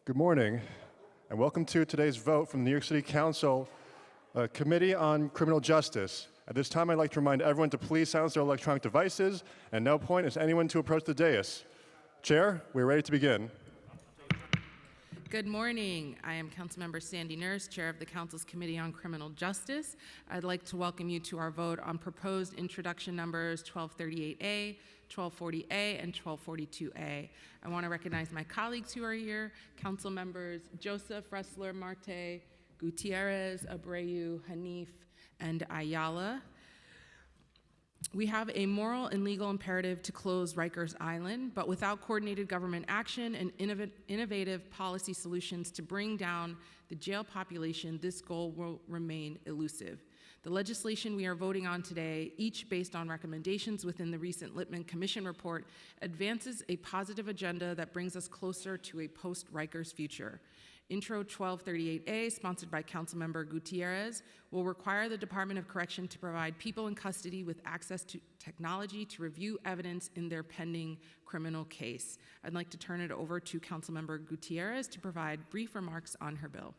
Good morning, and welcome to today's vote from the New York City Council Committee on Criminal Justice. At this time, I'd like to remind everyone to please silence their electronic devices, and no point is anyone to approach the dais. Chair, we're ready to begin. Good morning. I am Councilmember Sandy Nurse, Chair of the Council's Committee on Criminal Justice. I'd like to welcome you to our vote on proposed introduction numbers 1238A, 1240A, and 1242A. I want to recognize my colleagues who are here, Council members Joseph, Ressler, Marte, Gutierrez, Abreu, Hanif, and Ayala. We have a moral and legal imperative to close Rikers Island, but without coordinated government action and innovative policy solutions to bring down the jail population, this goal will remain elusive. The legislation we are voting on today, each based on recommendations within the recent Lippman Commission report, advances a positive agenda that brings us closer to a post-Rikers future. Intro 1238A, sponsored by Councilmember Gutierrez, will require the Department of Correction to provide people in custody with access to technology to review evidence in their pending criminal case. I'd like to turn it over to Councilmember Gutierrez to provide brief remarks on her bill.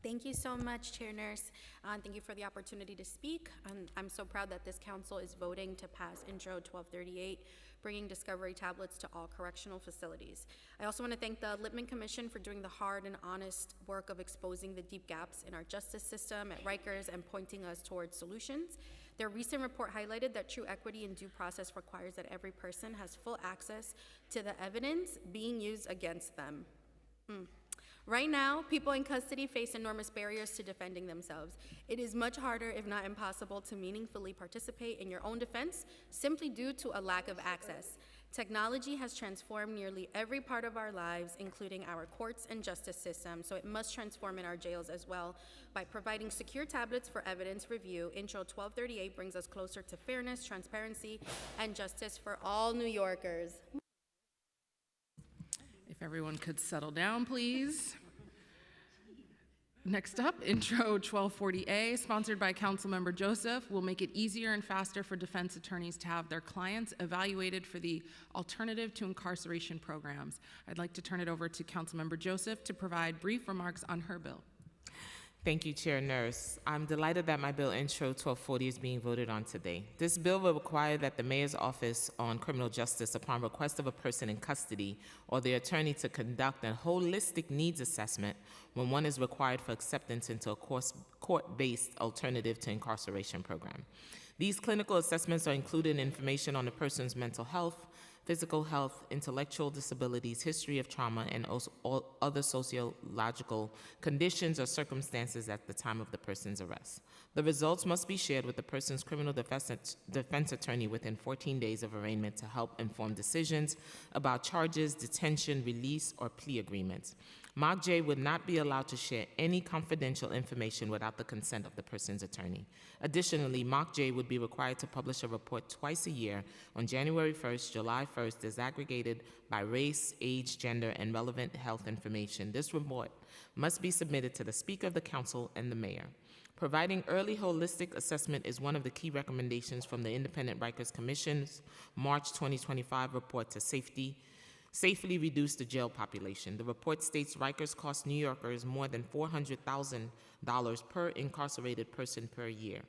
Thank you so much, Chair Nurse. Thank you for the opportunity to speak. I'm so proud that this council is voting to pass Intro 1238, bringing discovery tablets to all correctional facilities. I also want to thank the Lippman Commission for doing the hard and honest work of exposing the deep gaps in our justice system at Rikers and pointing us towards solutions. Their recent report highlighted that true equity and due process requires that every person has full access to the evidence being used against them. Right now, people in custody face enormous barriers to defending themselves. It is much harder, if not impossible, to meaningfully participate in your own defense simply due to a lack of access. Technology has transformed nearly every part of our lives, including our courts and justice system, so it must transform in our jails as well. By providing secure tablets for evidence review, Intro 1238 brings us closer to fairness, transparency, and justice for all New Yorkers. If everyone could settle down, please. Next up, Intro 1240A, sponsored by Councilmember Joseph, will make it easier and faster for defense attorneys to have their clients evaluated for the alternative to incarceration programs. I'd like to turn it over to Councilmember Joseph to provide brief remarks on her bill. Thank you, Chair Nurse. I'm delighted that my bill, Intro 1240, is being voted on today. This bill will require that the Mayor's Office on Criminal Justice, upon request of a person in custody or the attorney, to conduct a holistic needs assessment when one is required for acceptance into a court-based alternative to incarceration program. These clinical assessments are included in information on the person's mental health, physical health, intellectual disabilities, history of trauma, and also all other sociological conditions or circumstances at the time of the person's arrest. The results must be shared with the person's criminal defense attorney within 14 days of arraignment to help inform decisions about charges, detention, release, or plea agreements. MOCJ would not be allowed to share any confidential information without the consent of the person's attorney. Additionally, MOCJ would be required to publish a report twice a year on January 1st, July 1st, disaggregated by race, age, gender, and relevant health information. This report must be submitted to the Speaker of the Council and the Mayor. Providing early holistic assessment is one of the key recommendations from the Independent Rikers Commission's March 2025 report to safely reduce the jail population. The report states Rikers cost New Yorkers more than $400,000 per incarcerated person per year.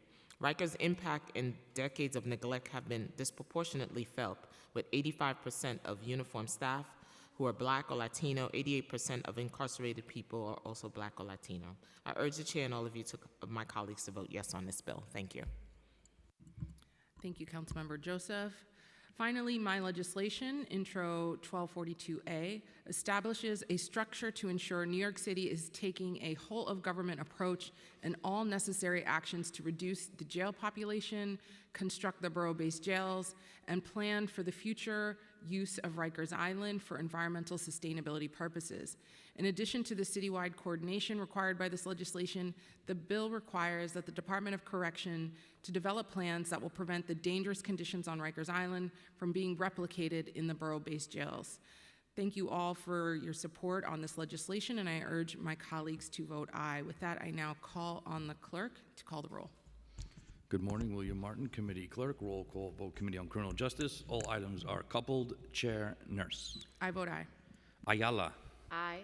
Rikers' impact and decades of neglect have been disproportionately felt, with 85% of uniformed staff who are Black or Latino. 88% of incarcerated people are also Black or Latino. I urge the Chair and all of you, my colleagues, to vote yes on this bill. Thank you. Thank you, Councilmember Joseph. Finally, my legislation, Intro 1242A, establishes a structure to ensure New York City is taking a whole-of-government approach and all necessary actions to reduce the jail population, construct the borough-based jails, and plan for the future use of Rikers Island for environmental sustainability purposes. In addition to the citywide coordination required by this legislation, the bill requires that the Department of Correction to develop plans that will prevent the dangerous conditions on Rikers Island from being replicated in the borough-based jails. Thank you all for your support on this legislation, and I urge my colleagues to vote aye. With that, I now call on the clerk to call the roll. Good morning, William Martin, Committee Clerk. Roll call vote, Committee on Criminal Justice. All items are coupled. Chair Nurse. I vote aye. Ayala. Aye.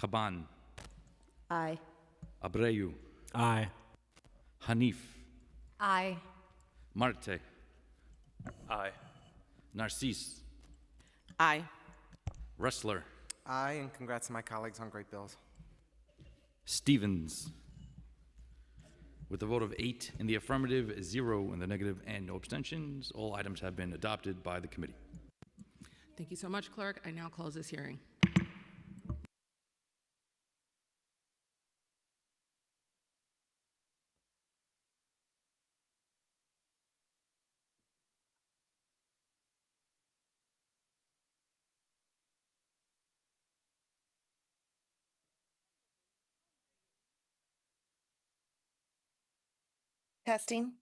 Kaban, Aye. Abreu, Aye. Hanif, Aye. Marte, Aye. Narcisse, Aye. Wrestler, Aye, and congrats to my colleagues on great bills. Stevens. With a vote of 8 in the affirmative, 0 in the negative, and no abstentions, all items have been adopted by the committee. Thank you so much, Clerk. I now close this hearing. Testing.